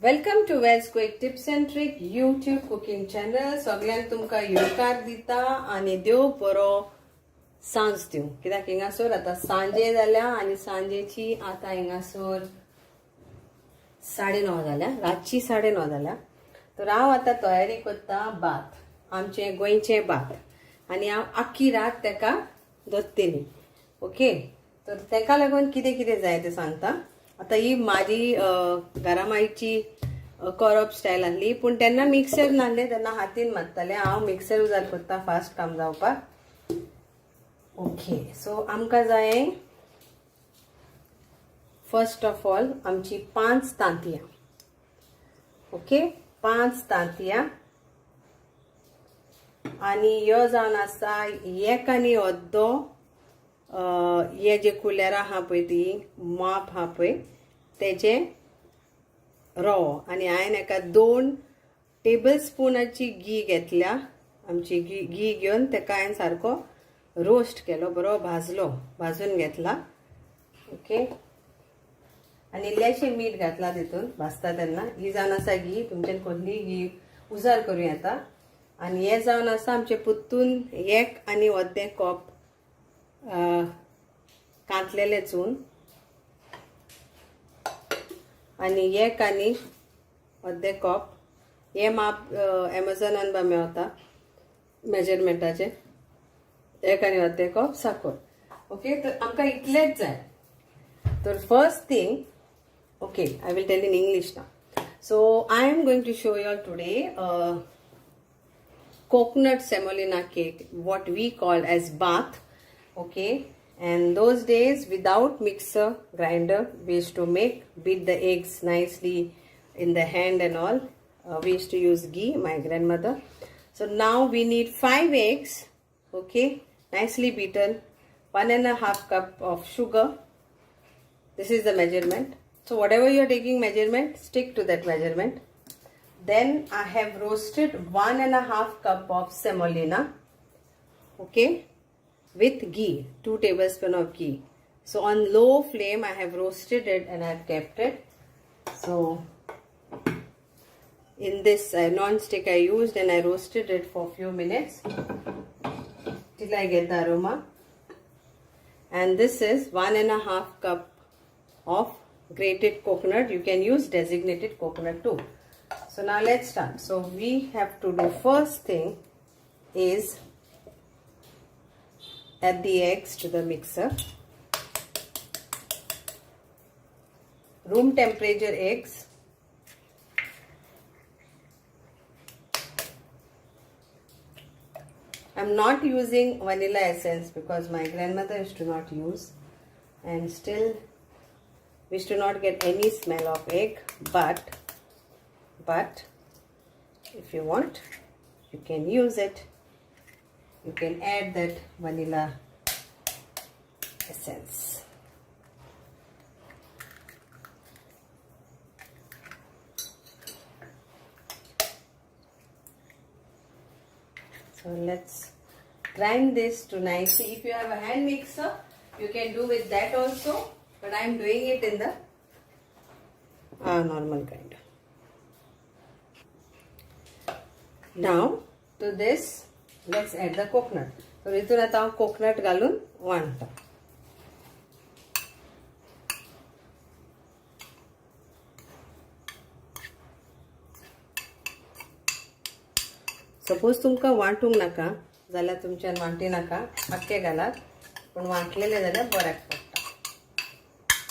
Welcome to veg quick tips and trick YouTube cooking channel. सगळ्यांक तुमका येवकार दिता आणि देव बरो सांज दिव. कित्याक हिंगासोर आता सांजे जाल्या आणि सांजेची आता हिंगासोर 9:30 जाल्या, रातची 9:30 जाल्या. तर हांव आता तयारी करता भात, आमचे गोंयचे भात, आणि हांव आख्खी रात तेका दवरतली. ओके, तर तेका लागून कितें कितें जाय ते सांगता. आता ही माझी घरामाईची करप स्टाईल आहली, पण तेन्ना मिक्सर नासले, तेन्ना हातीन मारताले. हांव मिक्सर यूज करता फास्ट काम जावपाक. ओके, सो आमकां जाय फर्स्ट ऑफ ऑल आमची 5 तांतयां. ओके, 5 तांतयां, आणि ह्यो जावन आसा 1 आनी अर्दो हे जे कुलेरां आहा पळय ती माप आहा पळय तेजे रवो, आणि हांवें हेका 2 टेबल स्पूनाची घी घेतल्या. आमची घी घेवन तेका हांवें सारको रोस्ट केलो, बरो भाजून घेतला. ओके, आणि इल्लेशें मीठ घातला तितून भाजता तेन्ना. ही जावन आसा घी, तुमच्यान कसली घी उजार करूं येता. आणि हे जावन आसा आमचे पुत्तून 1 आनी अर्दें कप कांतलेले चून, आणि 1 आनी अर्दें कप हे माप एमेझॉनान बा मेळटा मेजरमेंटाचे. 1 आनी अर्दें कप साखर. ओके, तर आमकां इतलेच जाय. तर first thing, okay, I will tell in English नाव. So I am going to show you today coconut semolina cake, what we call as bath. Okay, and those days without mixer grinder we used to beat the eggs nicely in the hand and all. We used to use ghee, my grandmother. So now we need 5 eggs. Okay, nicely beaten. 1.5 cup of sugar. This is the measurement. So whatever you are taking measurement, stick to that measurement. Then I have roasted 1.5 cup of semolina, okay, with ghee, 2 tablespoons of ghee. So on low flame I have roasted it and I have kept it. So in this non-stick I used, and I roasted it for a few minutes till I get the aroma. And this is 1.5 cup of grated coconut. You can use designated coconut too. So now let's start. So we have to do, first thing is add the eggs to the mixer. Room temperature eggs. I'm not using vanilla essence because my grandmother used to not use, and still we used to not get any smell of egg. But if you want, you can use it. You can add that vanilla essence. So let's grind this to nicely. If you have a hand mixer, you can do with that also, but I am doing it in the normal grinder. Now to this let's add the coconut. So इथून आता coconut घालून वांटता. Suppose तुमका वांटूंक नाका जाल्यार तुमच्यान वांटी नाका, आख्खे घालात, पण वांटलेले जाल्यार बऱ्याक पडटा.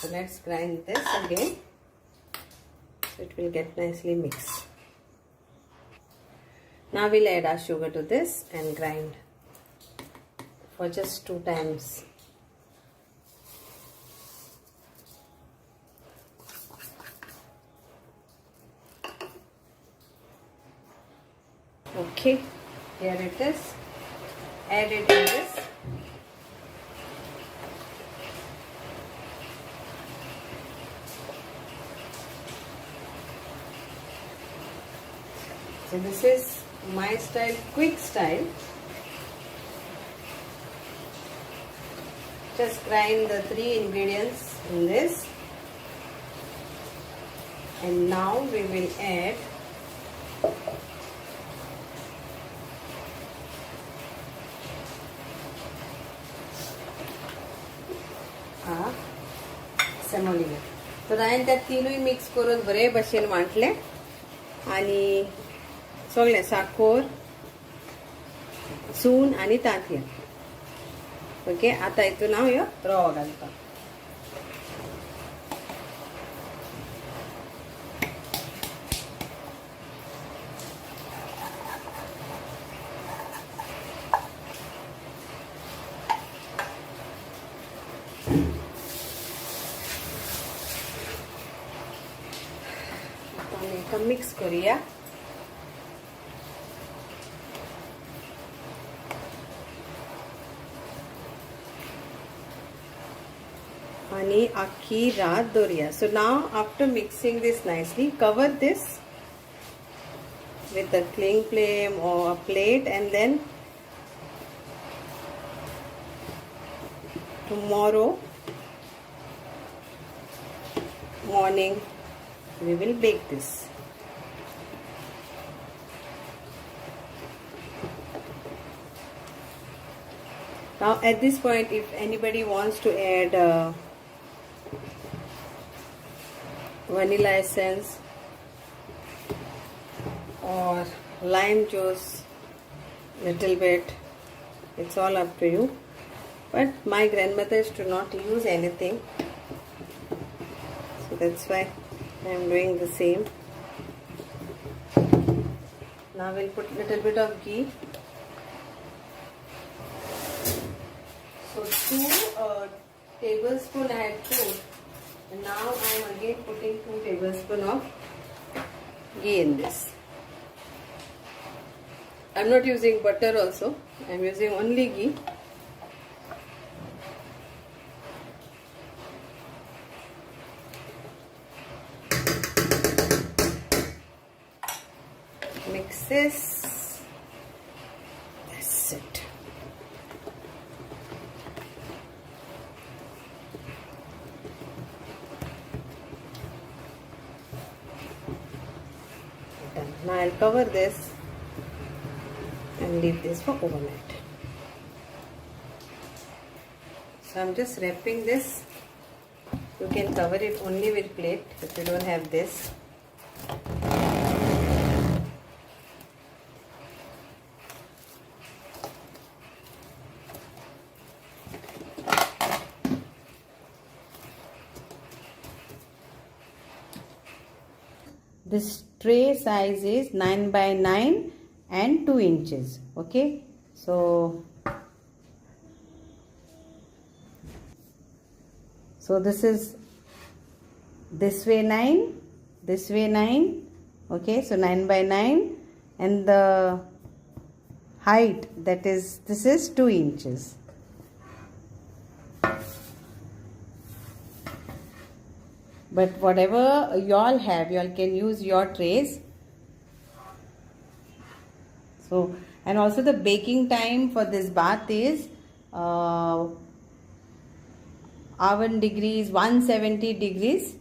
So let's grind this again so it will get nicely mixed. Now we'll add our sugar to this and grind for just 2 times. Okay, here it is. Add it in this. So this is my style, quick style. Just grind the 3 ingredients in this. And now we will add semolina. तर हांवें त्या तिनूय mix करून बरे भशेन वांटले आनी सगळें साखर, सून आनी तांतयां. ओके, आतां हितून हांव ह्यो रवो घालता. मिक्स करूया. आणि आखी रात दवरुया. So now after mixing this nicely, cover this with a cling flame or a plate, and then tomorrow morning we will bake this. Now at this point, if anybody wants to add vanilla essence or lime juice, little bit, it's all up to you. But my grandmothers do not use anything, so that's why I am doing the same. Now we'll put little bit of ghee. So 2 tablespoons I had put, and now I am again putting 2 tablespoons of ghee in this. I am not using butter also, I am using only ghee. Mix this. That's it. Done. Now I'll cover this and leave this for overnight. So I'm just wrapping this. You can cover it only with plate if you don't have this. This tray size is 9 by 9 and 2 inches. Okay, so this is this way 9, this way 9. Okay, so 9 by 9, and the height, that is, this is 2 inches. But whatever y'all have, y'all can use your trays. So, and also the baking time for this bath is oven degrees 170 degrees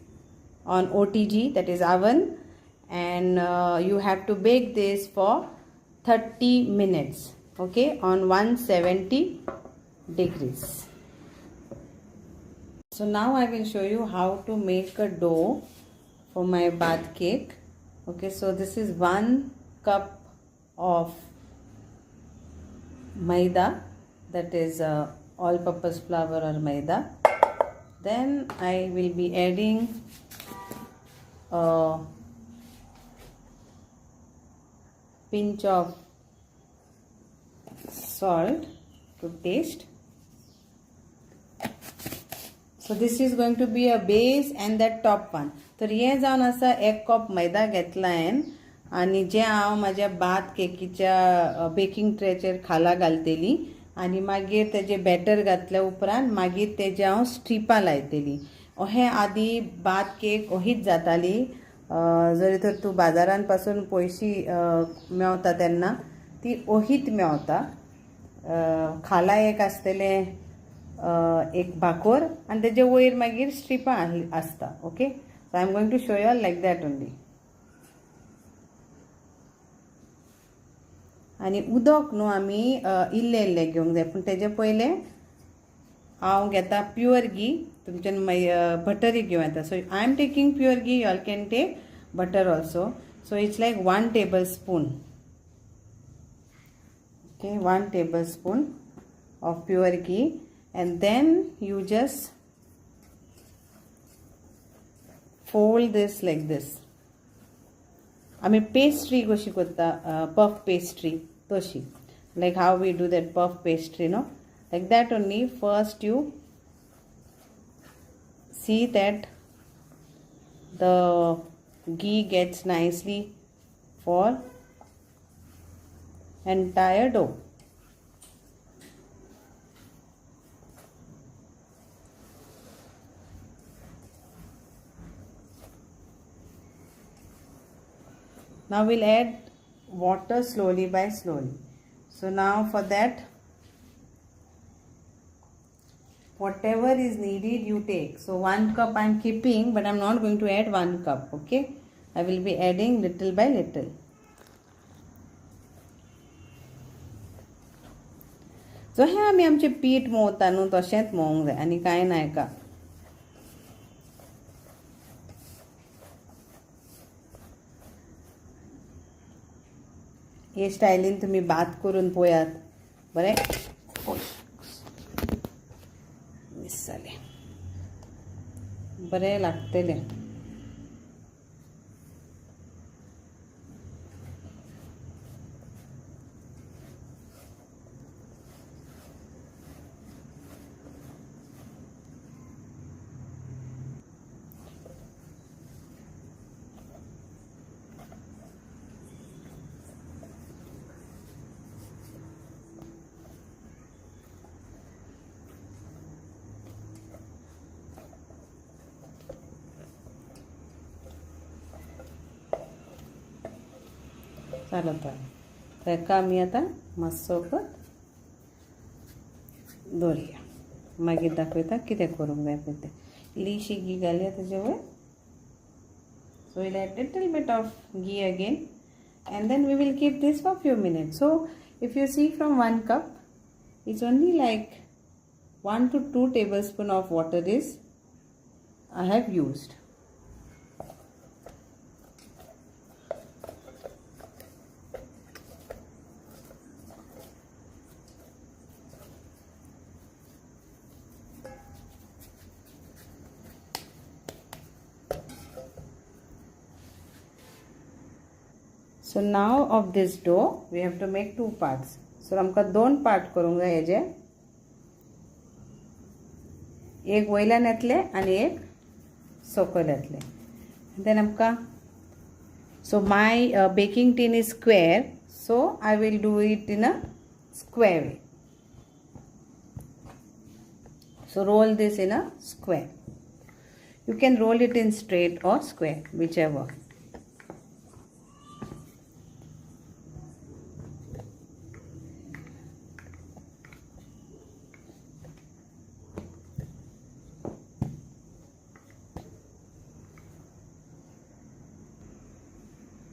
on OTG, that is oven, and you have to bake this for 30 minutes. Okay, on 170 degrees. So now I will show you how to make a dough for my bath cake. Okay, so this is 1 cup of maida, that is all-purpose flour or maida. Then I will be adding a pinch of salt to taste. So this is going to be a base and the top one. तर हे जावन असा 1 cup मैदा घेतलाय आणि जे हांव माझ्या bath केकीच्या baking ट्रेचेर खाला घालतेली आणि मागीर तेजे बॅटर घातल्या उपरांत मागीर तेजे हांव स्ट्रिपां लायतेली. अहे आदी बाथ केक अहीच जाताली. जरी तर तूं बाजारांत पासून पयशी मेवता तेन्ना ती अहीत मेवता. खाला एक आसतलें एक भाकोर आणि तेजे वयर मागीर स्ट्रिपां आसता. Okay, So I am going to show you all like that only. आणि उदक न्हू आमी इल्ले इल्ले घेवंक जाय पूण तेजे पयले हांव घेता प्युअर घी तुमच्यान बटर घेवं येता. So I am taking pure ghee, you all can take butter also. So it's like 1 tablespoon. Okay, 1 tablespoon of pure ghee, and then you just fold this like this. आमी पेस्ट्री कशी करता puff pastry तशी, like how we do that puff pastry, no, like that only. First you see that the ghee gets nicely for entire dough. Now we'll add water slowly by slowly. So now for that, whatever is needed you take. So 1 cup I'm keeping, but I'm not going to add 1 cup. Okay, I will be adding little by little. So हे आमी आमचे पीठ मोवता न्हू तशेंच मोवंक जाय आनी कांय ना हेका. हे स्टायलीन तुम्ही बात करून पळयात, बरें मिस जालें, बरें लागतलें. चलता ताका आमी आतां मातसो दवरया, मागीर दाखयता कितें करूंक जाय पळय तें. इल्लीशी घी घालया तेजे वयर. So we'll add little bit of ghee again, and then we will keep this for few minutes. So if you see from 1 cup, it's only like 1 to 2 tablespoon of water is I have used. So now of this dough we have to make 2 parts. So आमकां 2 part करूंक जाय हेजे. एक वयल्यान येतले आनी एक सकयल येतले. Then आमकां, so my baking tin is square, so I will do it in a square way. So roll this in a square. You can roll it in straight or square, whichever.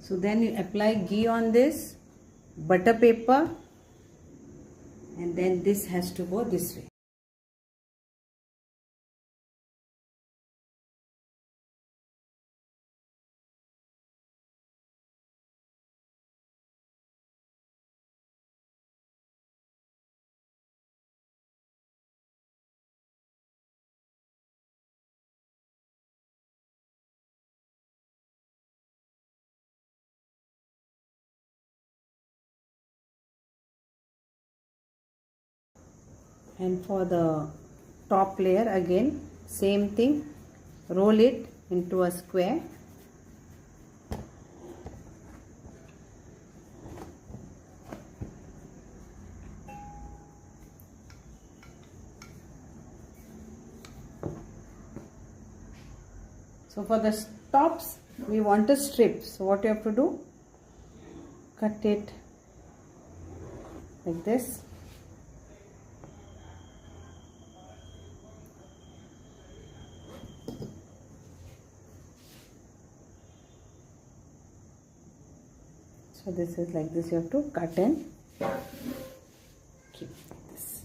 So then you apply ghee on this, butter paper, and then this has to go this way. And for the top layer again same thing, roll it into a square. So for the tops we want a strip. So what you have to do, cut it like this. So this is like this, you have to cut and keep like this.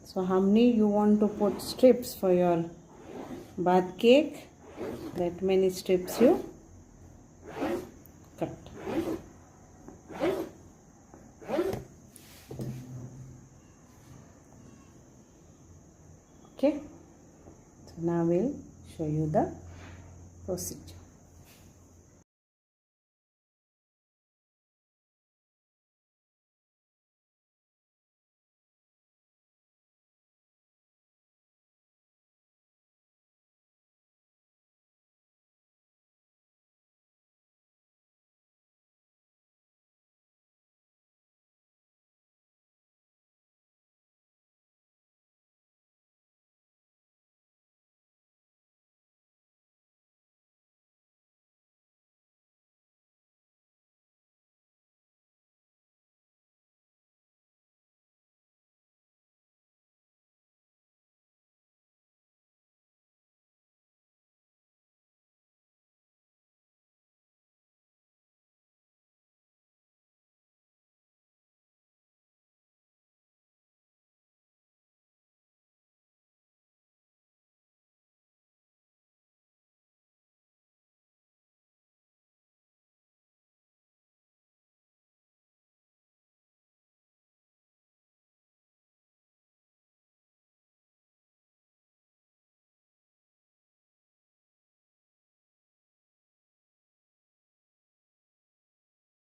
So how many you want to put strips for your bath cake, that many strips you cut. Okay, so now we'll show you the procedure.